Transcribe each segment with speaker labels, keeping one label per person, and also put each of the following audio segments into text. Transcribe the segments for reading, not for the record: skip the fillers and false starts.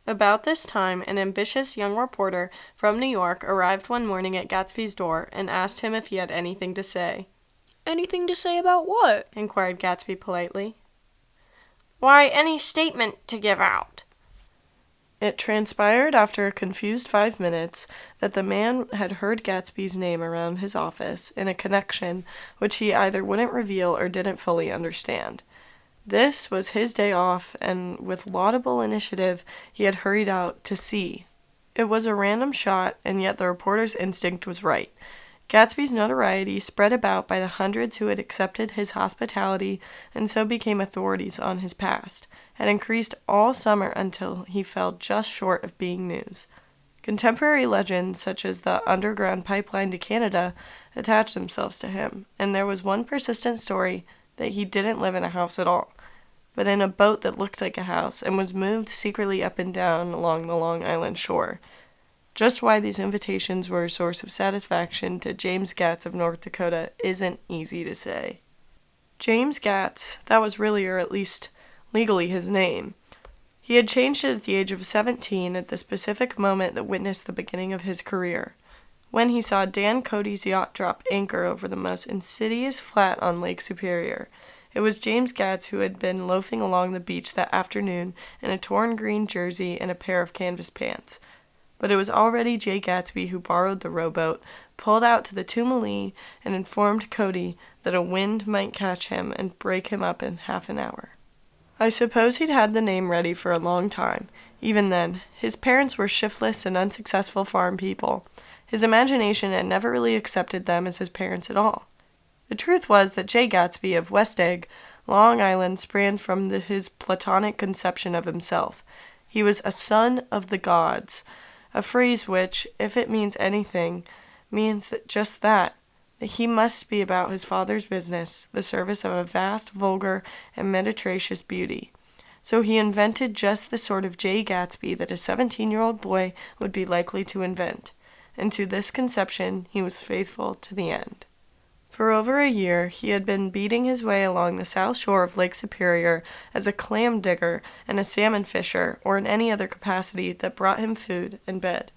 Speaker 1: About this time, an ambitious young reporter from New York arrived one morning at Gatsby's door and asked him if he had anything to say.
Speaker 2: Anything to say about what?
Speaker 1: Inquired Gatsby politely. Why, any statement to give out. It transpired after a confused 5 minutes that the man had heard Gatsby's name around his office in a connection which he either wouldn't reveal or didn't fully understand. This was his day off, and with laudable initiative he had hurried out to see. It was a random shot, and yet the reporter's instinct was right. Gatsby's notoriety spread about by the hundreds who had accepted his hospitality and so became authorities on his past, had increased all summer until he fell just short of being news. Contemporary legends, such as the underground pipeline to Canada, attached themselves to him, and there was one persistent story that he didn't live in a house at all, but in a boat that looked like a house and was moved secretly up and down along the Long Island shore. Just why these invitations were a source of satisfaction to James Gatz of North Dakota isn't easy to say. James Gatz, that was really, or at least legally, his name. He had changed it at the age of 17 at the specific moment that witnessed the beginning of his career, when he saw Dan Cody's yacht drop anchor over the most insidious flat on Lake Superior. It was James Gatz who had been loafing along the beach that afternoon in a torn green jersey and a pair of canvas pants. But it was already Jay Gatsby who borrowed the rowboat, pulled out to the Tumalee, and informed Cody that a wind might catch him and break him up in half an hour. I suppose he'd had the name ready for a long time. Even then, his parents were shiftless and unsuccessful farm people. His imagination had never really accepted them as his parents at all. The truth was that Jay Gatsby of West Egg, Long Island, sprang from his platonic conception of himself. He was a son of the gods, a phrase which, if it means anything, means that just that he must be about his father's business, the service of a vast, vulgar, and meretricious beauty. So he invented just the sort of Jay Gatsby that a 17-year-old boy would be likely to invent, and to this conception he was faithful to the end. For over a year, he had been beating his way along the south shore of Lake Superior as a clam digger and a salmon fisher, or in any other capacity that brought him food and bed.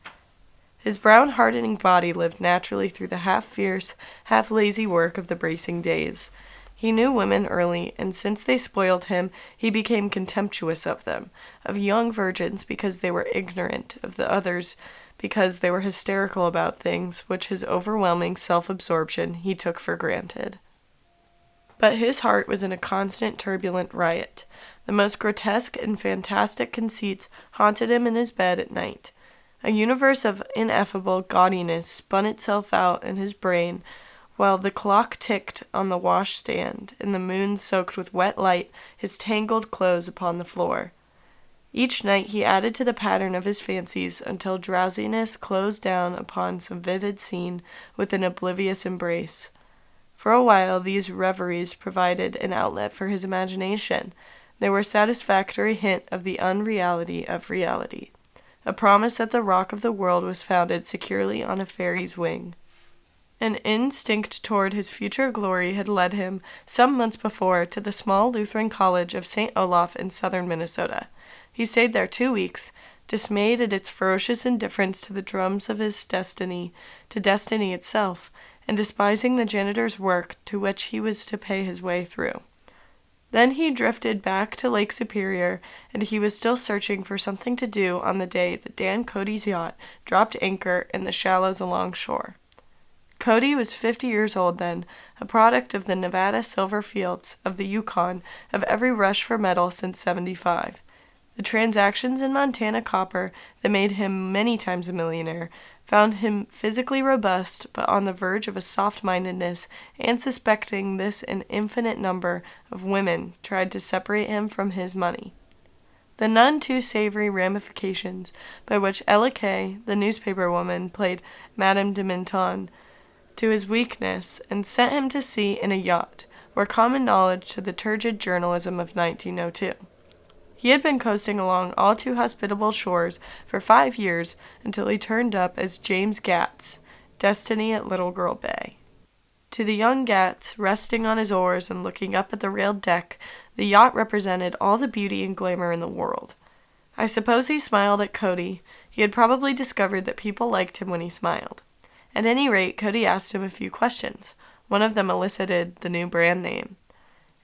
Speaker 1: His brown hardening body lived naturally through the half-fierce, half-lazy work of the bracing days. He knew women early, and since they spoiled him, he became contemptuous of them, of young virgins because they were ignorant, of the others because they were hysterical about things which his overwhelming self-absorption he took for granted. But his heart was in a constant turbulent riot. The most grotesque and fantastic conceits haunted him in his bed at night. A universe of ineffable gaudiness spun itself out in his brain while the clock ticked on the washstand and the moon soaked with wet light his tangled clothes upon the floor. Each night he added to the pattern of his fancies until drowsiness closed down upon some vivid scene with an oblivious embrace. For a while these reveries provided an outlet for his imagination. They were a satisfactory hint of the unreality of reality, a promise that the rock of the world was founded securely on a fairy's wing. An instinct toward his future glory had led him, some months before, to the small Lutheran college of St. Olaf in southern Minnesota. He stayed there 2 weeks, dismayed at its ferocious indifference to the drums of his destiny, to destiny itself, and despising the janitor's work to which he was to pay his way through. Then he drifted back to Lake Superior, and he was still searching for something to do on the day that Dan Cody's yacht dropped anchor in the shallows along shore. Cody was 50 years old then, a product of the Nevada silver fields, of the Yukon, of every rush for metal since '75. The transactions in Montana copper that made him many times a millionaire found him physically robust, but on the verge of a soft-mindedness, and suspecting this an infinite number of women tried to separate him from his money. The none too savory ramifications by which Ella Kay, the newspaper woman, played Madame de Menton to his weakness and sent him to sea in a yacht, were common knowledge to the turgid journalism of 1902. He had been coasting along all too hospitable shores for 5 years until he turned up as James Gatz, Destiny at Little Girl Bay. To the young Gatz, resting on his oars and looking up at the railed deck, the yacht represented all the beauty and glamour in the world. I suppose he smiled at Cody. He had probably discovered that people liked him when he smiled. At any rate, Cody asked him a few questions. One of them elicited the new brand name,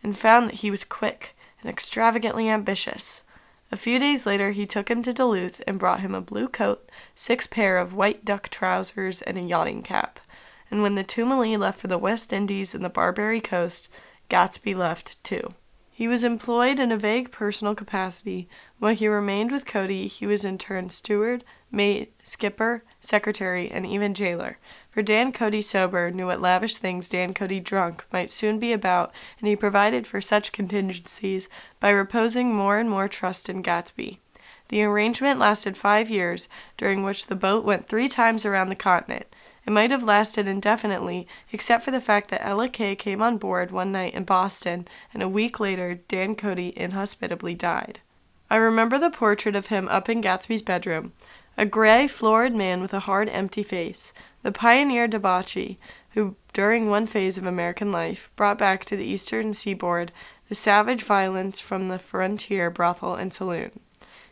Speaker 1: and found that he was quick and extravagantly ambitious. A few days later, he took him to Duluth and brought him a blue coat, 6 pair of white duck trousers, and a yachting cap. And when the Tumalee left for the West Indies and the Barbary Coast, Gatsby left too. He was employed in a vague personal capacity. While he remained with Cody, he was in turn steward, mate, skipper, secretary, and even jailer. For Dan Cody sober knew what lavish things Dan Cody drunk might soon be about, and he provided for such contingencies by reposing more and more trust in Gatsby. The arrangement lasted 5 years, during which the boat went 3 times around the continent. It might have lasted indefinitely, except for the fact that Ella Kay came on board one night in Boston, and a week later Dan Cody inhospitably died. I remember the portrait of him up in Gatsby's bedroom, a gray, florid man with a hard, empty face, the pioneer debauchee, who, during one phase of American life, brought back to the eastern seaboard the savage violence from the frontier brothel and saloon.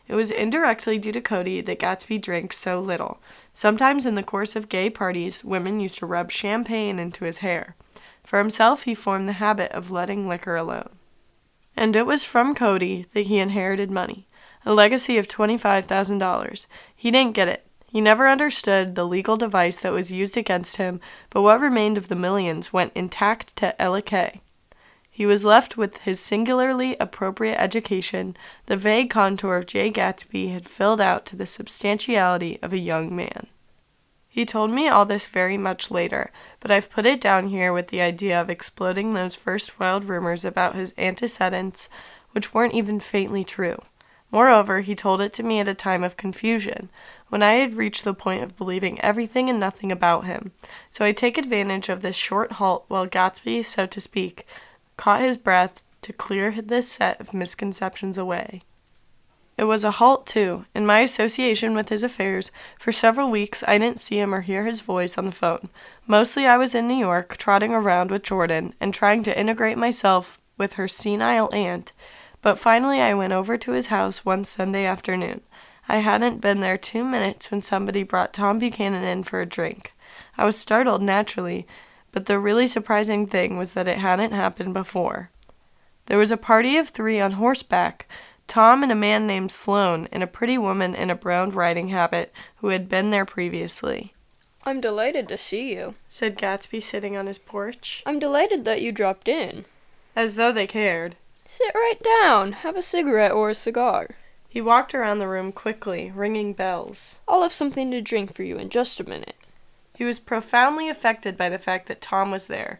Speaker 1: It was indirectly due to Cody that Gatsby drank so little. Sometimes in the course of gay parties, women used to rub champagne into his hair. For himself, he formed the habit of letting liquor alone. And it was from Cody that he inherited money, a legacy of $25,000. He didn't get it. He never understood the legal device that was used against him, but what remained of the millions went intact to Ella Kay. He was left with his singularly appropriate education. The vague contour of J. Gatsby had filled out to the substantiality of a young man. He told me all this very much later, but I've put it down here with the idea of exploding those first wild rumors about his antecedents, which weren't even faintly true. Moreover, he told it to me at a time of confusion, when I had reached the point of believing everything and nothing about him. So I take advantage of this short halt while Gatsby, so to speak, caught his breath to clear this set of misconceptions away. It was a halt, too. In my association with his affairs, for several weeks I didn't see him or hear his voice on the phone. Mostly I was in New York, trotting around with Jordan, and trying to integrate myself with her senile aunt, but finally I went over to his house one Sunday afternoon. I hadn't been there 2 minutes when somebody brought Tom Buchanan in for a drink. I was startled, naturally, but the really surprising thing was that it hadn't happened before. There was a party of 3 on horseback, Tom and a man named Sloane, and a pretty woman in a brown riding habit who had been there previously.
Speaker 2: I'm delighted to see you,
Speaker 1: said Gatsby, sitting on his porch.
Speaker 2: I'm delighted that you dropped in.
Speaker 1: As though they cared.
Speaker 2: Sit right down. Have a cigarette or a cigar.
Speaker 1: He walked around the room quickly, ringing bells.
Speaker 2: I'll have something to drink for you in just a minute.
Speaker 1: He was profoundly affected by the fact that Tom was there,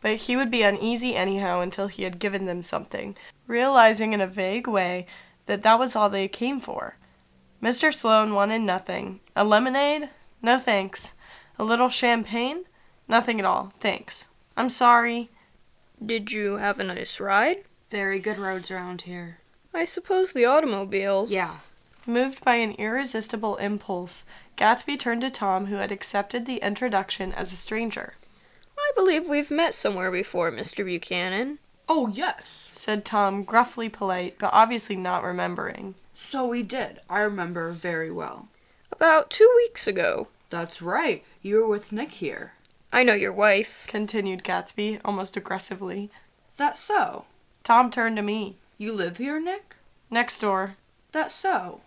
Speaker 1: but he would be uneasy anyhow until he had given them something, realizing in a vague way that that was all they came for. Mr. Sloane wanted nothing. A lemonade? No thanks. A little champagne? Nothing at all, thanks. I'm sorry.
Speaker 2: Did you have a nice ride?
Speaker 3: Very good roads around here.
Speaker 2: I suppose the automobiles.
Speaker 3: Yeah.
Speaker 1: Moved by an irresistible impulse, Gatsby turned to Tom, who had accepted the introduction as a stranger.
Speaker 2: I believe we've met somewhere before, Mr. Buchanan.
Speaker 3: Oh, yes,
Speaker 1: said Tom, gruffly polite, but obviously not remembering.
Speaker 3: So we did. I remember very well.
Speaker 2: About 2 weeks ago.
Speaker 3: That's right. You were with Nick here.
Speaker 2: I know your wife,
Speaker 1: continued Gatsby, almost aggressively.
Speaker 3: That's so.
Speaker 1: Tom turned to me.
Speaker 3: You live here, Nick?
Speaker 1: Next door.
Speaker 3: That's so.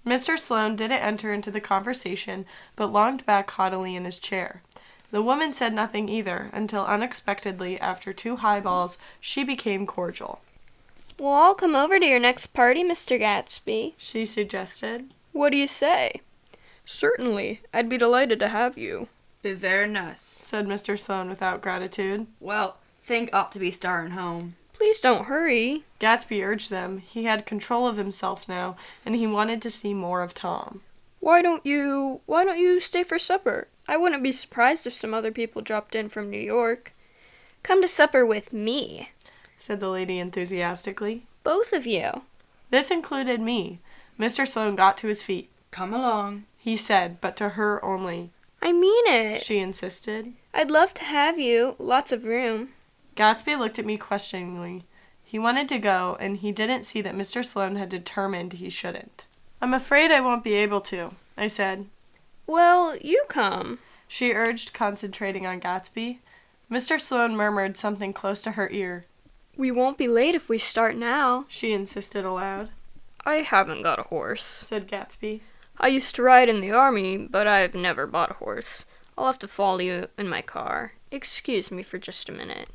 Speaker 1: Mr. Sloane didn't enter into the conversation, but lounged back haughtily in his chair. The woman said nothing either, until unexpectedly, after 2 highballs, she became cordial.
Speaker 2: We'll all come over to your next party, Mr. Gatsby,
Speaker 1: she suggested.
Speaker 2: What do you say? Certainly. I'd be delighted to have you.
Speaker 3: Be very nice,
Speaker 1: said Mr. Sloane without gratitude.
Speaker 3: Well, think ought to be starting home.
Speaker 2: Please don't hurry.
Speaker 1: Gatsby urged them. He had control of himself now, and he wanted to see more of Tom.
Speaker 2: Why don't you stay for supper? I wouldn't be surprised if some other people dropped in from New York. Come to supper with me,
Speaker 1: said the lady enthusiastically.
Speaker 2: Both of you.
Speaker 1: This included me. Mr. Sloane got to his feet.
Speaker 3: Come along,
Speaker 1: he said, but to her only.
Speaker 2: I mean it,
Speaker 1: she insisted.
Speaker 2: I'd love to have you. Lots of room.
Speaker 1: Gatsby looked at me questioningly. He wanted to go, and he didn't see that Mr. Sloane had determined he shouldn't. I'm afraid I won't be able to, I said.
Speaker 2: Well, you come.
Speaker 1: She urged, concentrating on Gatsby. Mr. Sloane murmured something close to her ear.
Speaker 2: We won't be late if we start now.
Speaker 1: She insisted aloud.
Speaker 2: I haven't got a horse,
Speaker 1: said Gatsby.
Speaker 2: I used to ride in the army, but I've never bought a horse. I'll have to follow you in my car. Excuse me for just a minute.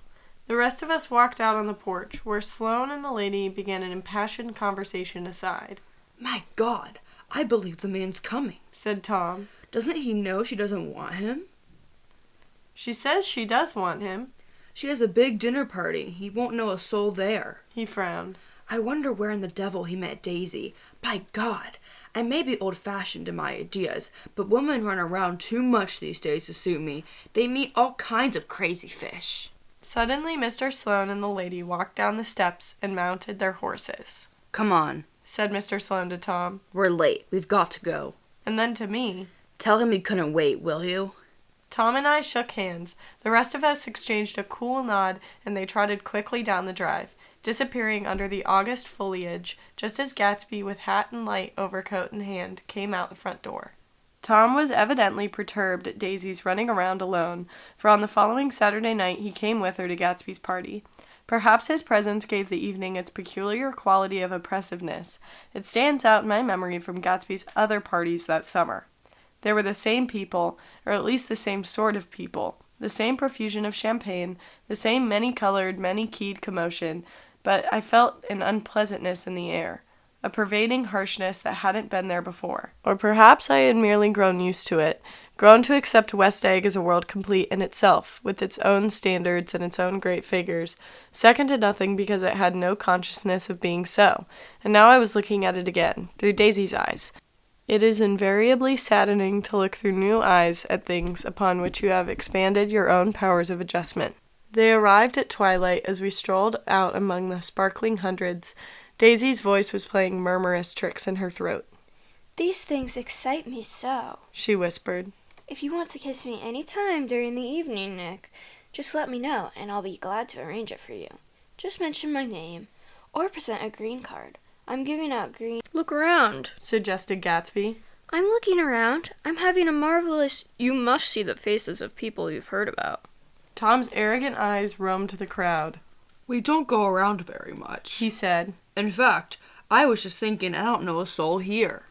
Speaker 1: The rest of us walked out on the porch, where Sloane and the lady began an impassioned conversation aside.
Speaker 3: My God, I believe the man's coming,
Speaker 1: said Tom.
Speaker 3: Doesn't he know she doesn't want him?
Speaker 1: She says she does want him.
Speaker 3: She has a big dinner party. He won't know a soul there.
Speaker 1: He frowned.
Speaker 3: I wonder where in the devil he met Daisy. By God, I may be old-fashioned in my ideas, but women run around too much these days to suit me. They meet all kinds of crazy fish.
Speaker 1: Suddenly, Mr. Sloane and the lady walked down the steps and mounted their horses.
Speaker 3: Come on,
Speaker 1: said Mr. Sloane to Tom.
Speaker 3: We're late. We've got to go.
Speaker 1: And then to me.
Speaker 3: Tell him he couldn't wait, will you?
Speaker 1: Tom and I shook hands. The rest of us exchanged a cool nod, and they trotted quickly down the drive, disappearing under the August foliage, just as Gatsby, with hat and light overcoat in hand, came out the front door. Tom was evidently perturbed at Daisy's running around alone, for on the following Saturday night he came with her to Gatsby's party. Perhaps his presence gave the evening its peculiar quality of oppressiveness. It stands out in my memory from Gatsby's other parties that summer. They were the same people, or at least the same sort of people, the same profusion of champagne, the same many-colored, many-keyed commotion, but I felt an unpleasantness in the air, a pervading harshness that hadn't been there before. Or perhaps I had merely grown used to it, grown to accept West Egg as a world complete in itself, with its own standards and its own great figures, second to nothing because it had no consciousness of being so, and now I was looking at it again, through Daisy's eyes. It is invariably saddening to look through new eyes at things upon which you have expanded your own powers of adjustment. They arrived at twilight as we strolled out among the sparkling hundreds. Daisy's voice was playing murmurous tricks in her throat.
Speaker 2: These things excite me so,
Speaker 1: she whispered.
Speaker 2: If you want to kiss me any time during the evening, Nick, just let me know, and I'll be glad to arrange it for you. Just mention my name, or present a green card. I'm giving out green... Look around,
Speaker 1: suggested Gatsby.
Speaker 2: I'm looking around. I'm having a marvelous... You must see the faces of people you've heard about.
Speaker 1: Tom's arrogant eyes roamed the crowd.
Speaker 3: We don't go around very much,
Speaker 1: he said.
Speaker 3: In fact, I was just thinking I don't know a soul here.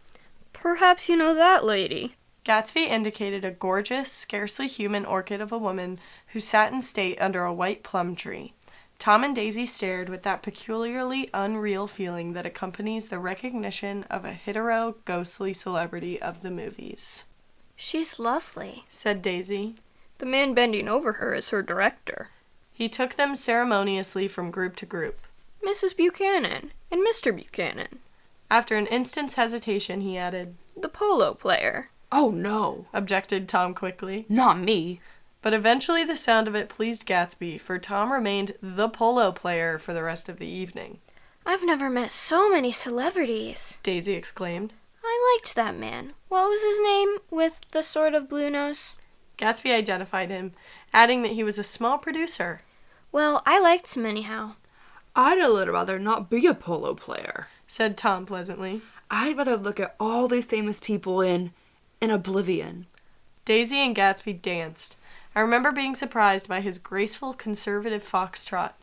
Speaker 2: Perhaps you know that lady.
Speaker 1: Gatsby indicated a gorgeous, scarcely human orchid of a woman who sat in state under a white plum tree. Tom and Daisy stared with that peculiarly unreal feeling that accompanies the recognition of a hetero, ghostly celebrity of the movies.
Speaker 2: She's lovely,
Speaker 1: said Daisy.
Speaker 2: The man bending over her is her director.
Speaker 1: He took them ceremoniously from group to group.
Speaker 2: Mrs. Buchanan and Mr. Buchanan.
Speaker 1: After an instant's hesitation, he added,
Speaker 2: The polo player.
Speaker 3: Oh, no,
Speaker 1: objected Tom quickly.
Speaker 3: Not me.
Speaker 1: But eventually the sound of it pleased Gatsby, for Tom remained the polo player for the rest of the evening.
Speaker 2: I've never met so many celebrities,
Speaker 1: Daisy exclaimed.
Speaker 2: I liked that man. What was his name, with the sort of blue nose?
Speaker 1: Gatsby identified him, adding that he was a small producer.
Speaker 2: Well, I liked him anyhow.
Speaker 3: I'd a little rather not be a polo player,
Speaker 1: said Tom pleasantly.
Speaker 3: I'd rather look at all these famous people in oblivion.
Speaker 1: Daisy and Gatsby danced. I remember being surprised by his graceful, conservative foxtrot.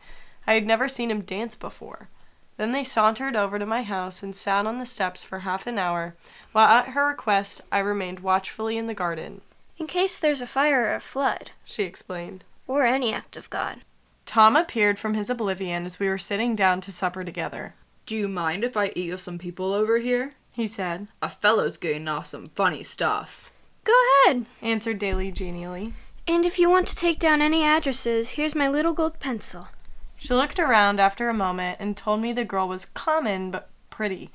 Speaker 1: I had never seen him dance before. Then they sauntered over to my house and sat on the steps for half an hour, while at her request I remained watchfully in the garden.
Speaker 2: In case there's a fire or a flood,
Speaker 1: she explained.
Speaker 2: Or any act of God.
Speaker 1: Tom appeared from his oblivion as we were sitting down to supper together.
Speaker 3: Do you mind if I eat with some people over here?
Speaker 1: He said.
Speaker 3: A fellow's getting off some funny stuff.
Speaker 2: Go ahead,
Speaker 1: answered Daly genially.
Speaker 2: And if you want to take down any addresses, here's my little gold pencil.
Speaker 1: She looked around after a moment and told me the girl was common but pretty,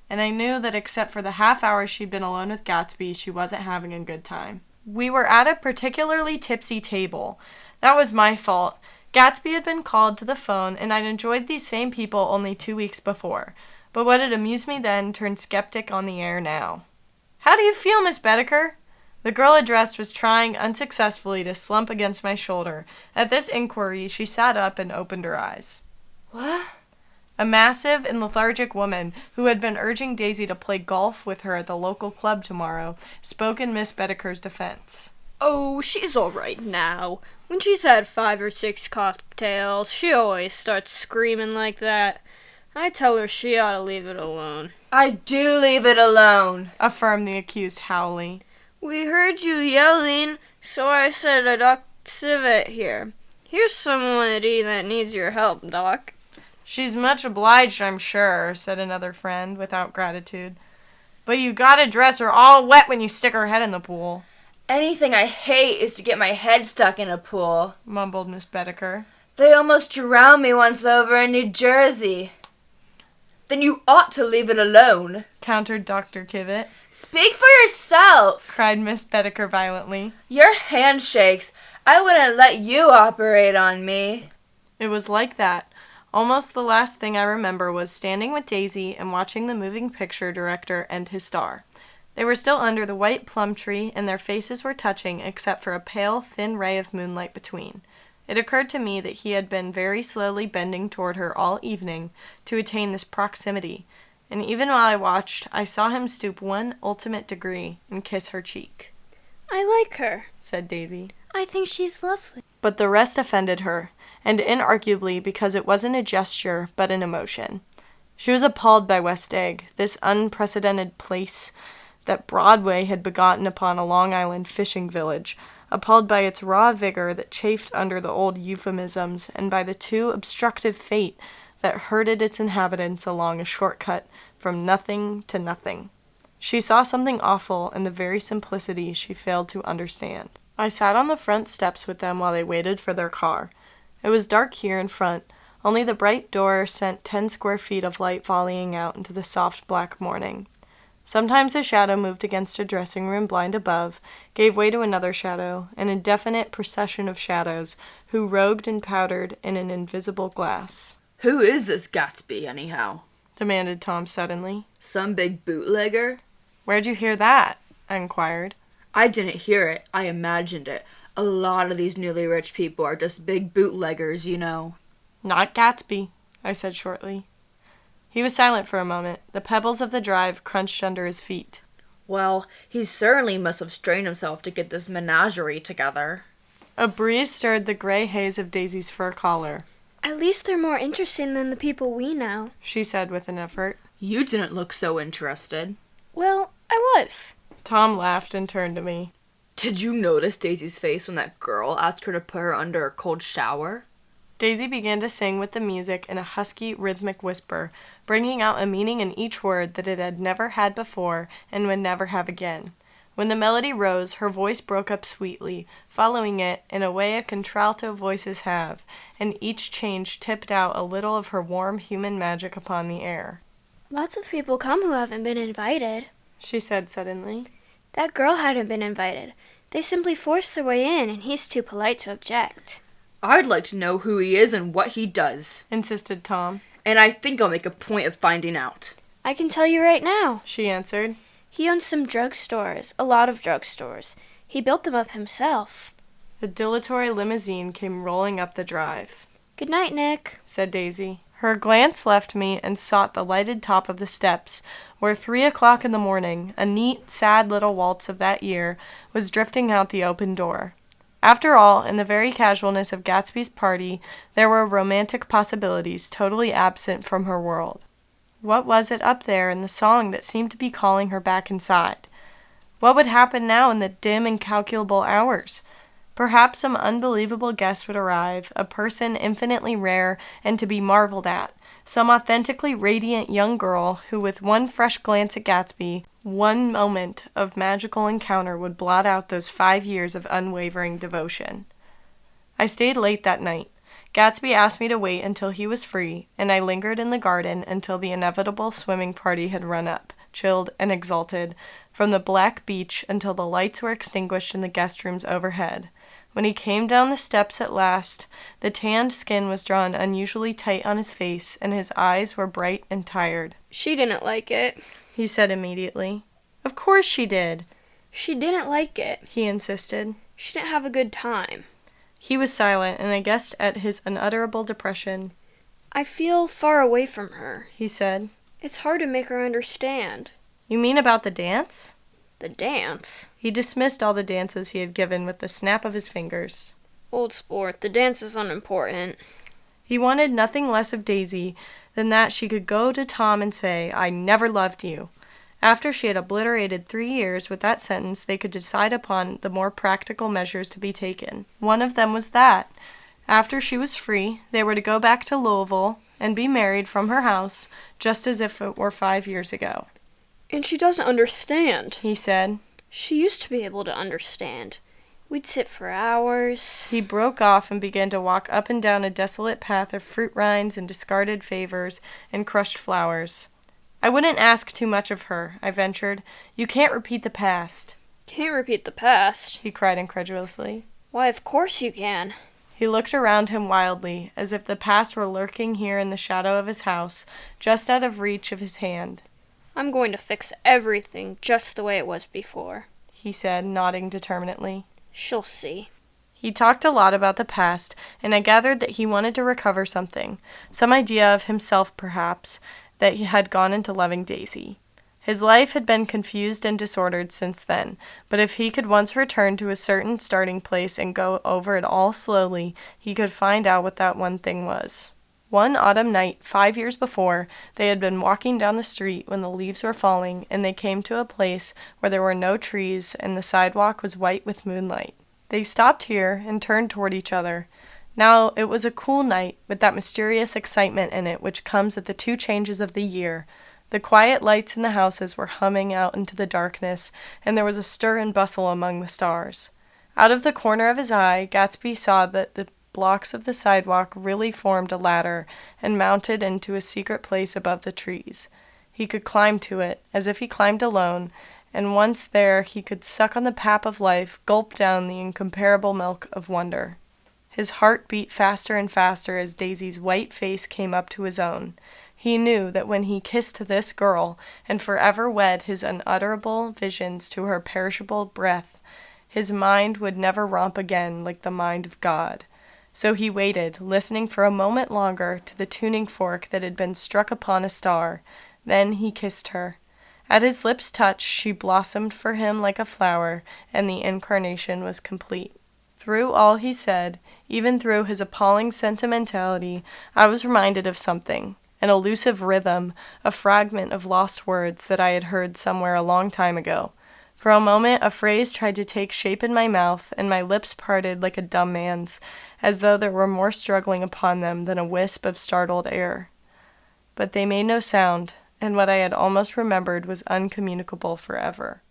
Speaker 1: and I knew that except for the half hour she'd been alone with Gatsby, she wasn't having a good time. We were at a particularly tipsy table. That was my fault. Gatsby had been called to the phone, and I'd enjoyed these same people only 2 weeks before. But what had amused me then turned skeptic on the air now. How do you feel, Miss Bedecker? The girl addressed was trying unsuccessfully to slump against my shoulder. At this inquiry, she sat up and opened her eyes.
Speaker 3: What?
Speaker 1: a massive and lethargic woman who had been urging Daisy to play golf with her at the local club tomorrow, spoke in Miss Bedeker's defense.
Speaker 2: Oh, she's all right now. When she's had 5 or 6 cocktails, she always starts screaming like that. I tell her she ought to leave it alone.
Speaker 3: I do leave it alone,
Speaker 1: affirmed the accused Howley.
Speaker 2: We heard you yelling, so I said a Doc Civet here. Here's somebody that needs your help, Doc.
Speaker 1: She's much obliged, I'm sure, said another friend, without gratitude. But you gotta dress her all wet when you stick her head in the pool.
Speaker 3: Anything I hate is to get my head stuck in a pool,
Speaker 1: mumbled Miss Bedeker.
Speaker 3: They almost drowned me once over in New Jersey. Then you ought to leave it alone,
Speaker 1: countered Dr. Kivett.
Speaker 3: Speak for yourself,
Speaker 1: cried Miss Bedeker violently.
Speaker 3: Your hand shakes. I wouldn't let you operate on me.
Speaker 1: It was like that. Almost the last thing I remember was standing with Daisy and watching the moving picture director and his star. They were still under the white plum tree, and their faces were touching except for a pale, thin ray of moonlight between. It occurred to me that he had been very slowly bending toward her all evening to attain this proximity, and even while I watched, I saw him stoop one ultimate degree and kiss her cheek.
Speaker 2: I like her,
Speaker 1: said Daisy.
Speaker 2: I think she's lovely.
Speaker 1: But the rest offended her, and inarguably because it wasn't a gesture, but an emotion. She was appalled by West Egg, this unprecedented place that Broadway had begotten upon a Long Island fishing village, appalled by its raw vigor that chafed under the old euphemisms, and by the too obstructive fate that herded its inhabitants along a shortcut from nothing to nothing. She saw something awful in the very simplicity she failed to understand. I sat on the front steps with them while they waited for their car. It was dark here in front. Only the bright door sent 10 square feet of light volleying out into the soft black morning. Sometimes a shadow moved against a dressing-room blind above, gave way to another shadow, an indefinite procession of shadows, who rogued and powdered in an invisible glass.
Speaker 3: Who is this Gatsby, anyhow?
Speaker 1: Demanded Tom suddenly.
Speaker 3: Some big bootlegger?
Speaker 1: Where'd you hear that? I inquired.
Speaker 3: I didn't hear it. I imagined it. A lot of these newly rich people are just big bootleggers, you know.
Speaker 1: Not Gatsby, I said shortly. He was silent for a moment. The pebbles of the drive crunched under his feet.
Speaker 3: Well, he certainly must have strained himself to get this menagerie together.
Speaker 1: A breeze stirred the gray haze of Daisy's fur collar.
Speaker 2: At least they're more interesting than the people we know,
Speaker 1: she said with an effort.
Speaker 3: You didn't look so interested.
Speaker 2: Well, I was.
Speaker 1: Tom laughed and turned to me.
Speaker 3: Did you notice Daisy's face when that girl asked her to put her under a cold shower?
Speaker 1: Daisy began to sing with the music in a husky, rhythmic whisper, bringing out a meaning in each word that it had never had before and would never have again. When the melody rose, her voice broke up sweetly, following it in a way a contralto voices have, and each change tipped out a little of her warm human magic upon the air.
Speaker 2: Lots of people come who haven't been invited,
Speaker 1: she said suddenly.
Speaker 2: That girl hadn't been invited. They simply forced their way in, and he's too polite to object.
Speaker 3: I'd like to know who he is and what he does,
Speaker 1: insisted Tom.
Speaker 3: And I think I'll make a point of finding out.
Speaker 2: I can tell you right now,
Speaker 1: she answered.
Speaker 2: He owns some drugstores, a lot of drugstores. He built them up himself.
Speaker 1: The dilatory limousine came rolling up the drive.
Speaker 2: Good night, Nick,
Speaker 1: said Daisy. Her glance left me and sought the lighted top of the steps, where 3 o'clock in the morning, a neat, sad little waltz of that year, was drifting out the open door. After all, in the very casualness of Gatsby's party, there were romantic possibilities totally absent from her world. What was it up there in the song that seemed to be calling her back inside? What would happen now in the dim, incalculable hours? Perhaps some unbelievable guest would arrive, a person infinitely rare and to be marveled at, some authentically radiant young girl who, with one fresh glance at Gatsby, one moment of magical encounter would blot out those 5 years of unwavering devotion. I stayed late that night. Gatsby asked me to wait until he was free, and I lingered in the garden until the inevitable swimming party had run up, chilled and exalted, from the black beach until the lights were extinguished in the guest rooms overhead. When he came down the steps at last, the tanned skin was drawn unusually tight on his face, and his eyes were bright and tired.
Speaker 2: She didn't like it,
Speaker 1: he said immediately. Of course she did.
Speaker 2: She didn't like it,
Speaker 1: he insisted.
Speaker 2: She didn't have a good time.
Speaker 1: He was silent, and I guessed at his unutterable depression.
Speaker 2: I feel far away from her,
Speaker 1: he said.
Speaker 2: It's hard to make her understand.
Speaker 1: You mean about the dance?
Speaker 2: The dance?
Speaker 1: He dismissed all the dances he had given with the snap of his fingers.
Speaker 2: Old sport, the dance is unimportant.
Speaker 1: He wanted nothing less of Daisy than that she could go to Tom and say, I never loved you. After she had obliterated 3 years with that sentence, they could decide upon the more practical measures to be taken. One of them was that, after she was free, they were to go back to Louisville and be married from her house, just as if it were 5 years ago.
Speaker 2: And she doesn't understand,
Speaker 1: he said.
Speaker 2: She used to be able to understand. We'd sit for hours.
Speaker 1: He broke off and began to walk up and down a desolate path of fruit rinds and discarded favors and crushed flowers. I wouldn't ask too much of her, I ventured. You can't repeat the past.
Speaker 2: Can't repeat the past?
Speaker 1: He cried incredulously.
Speaker 2: Why, of course you can.
Speaker 1: He looked around him wildly, as if the past were lurking here in the shadow of his house, just out of reach of his hand.
Speaker 2: I'm going to fix everything just the way it was before,
Speaker 1: he said, nodding determinedly.
Speaker 2: She'll see.
Speaker 1: He talked a lot about the past, and I gathered that he wanted to recover something, some idea of himself, perhaps, that he had gone into loving Daisy. His life had been confused and disordered since then, but if he could once return to a certain starting place and go over it all slowly, he could find out what that one thing was. One autumn night, 5 years before, they had been walking down the street when the leaves were falling, and they came to a place where there were no trees and the sidewalk was white with moonlight. They stopped here and turned toward each other. Now it was a cool night, with that mysterious excitement in it which comes at the 2 changes of the year. The quiet lights in the houses were humming out into the darkness, and there was a stir and bustle among the stars. Out of the corner of his eye, Gatsby saw that the blocks of the sidewalk really formed a ladder and mounted into a secret place above the trees. He could climb to it, as if he climbed alone, and once there he could suck on the pap of life, gulp down the incomparable milk of wonder. His heart beat faster and faster as Daisy's white face came up to his own. He knew that when he kissed this girl and forever wed his unutterable visions to her perishable breath, his mind would never romp again like the mind of God. So he waited, listening for a moment longer to the tuning fork that had been struck upon a star. Then he kissed her. At his lips' touch, she blossomed for him like a flower, and the incarnation was complete. Through all he said, even through his appalling sentimentality, I was reminded of something. An elusive rhythm, a fragment of lost words that I had heard somewhere a long time ago. For a moment a phrase tried to take shape in my mouth, and my lips parted like a dumb man's, as though there were more struggling upon them than a wisp of startled air. But they made no sound, and what I had almost remembered was uncommunicable forever.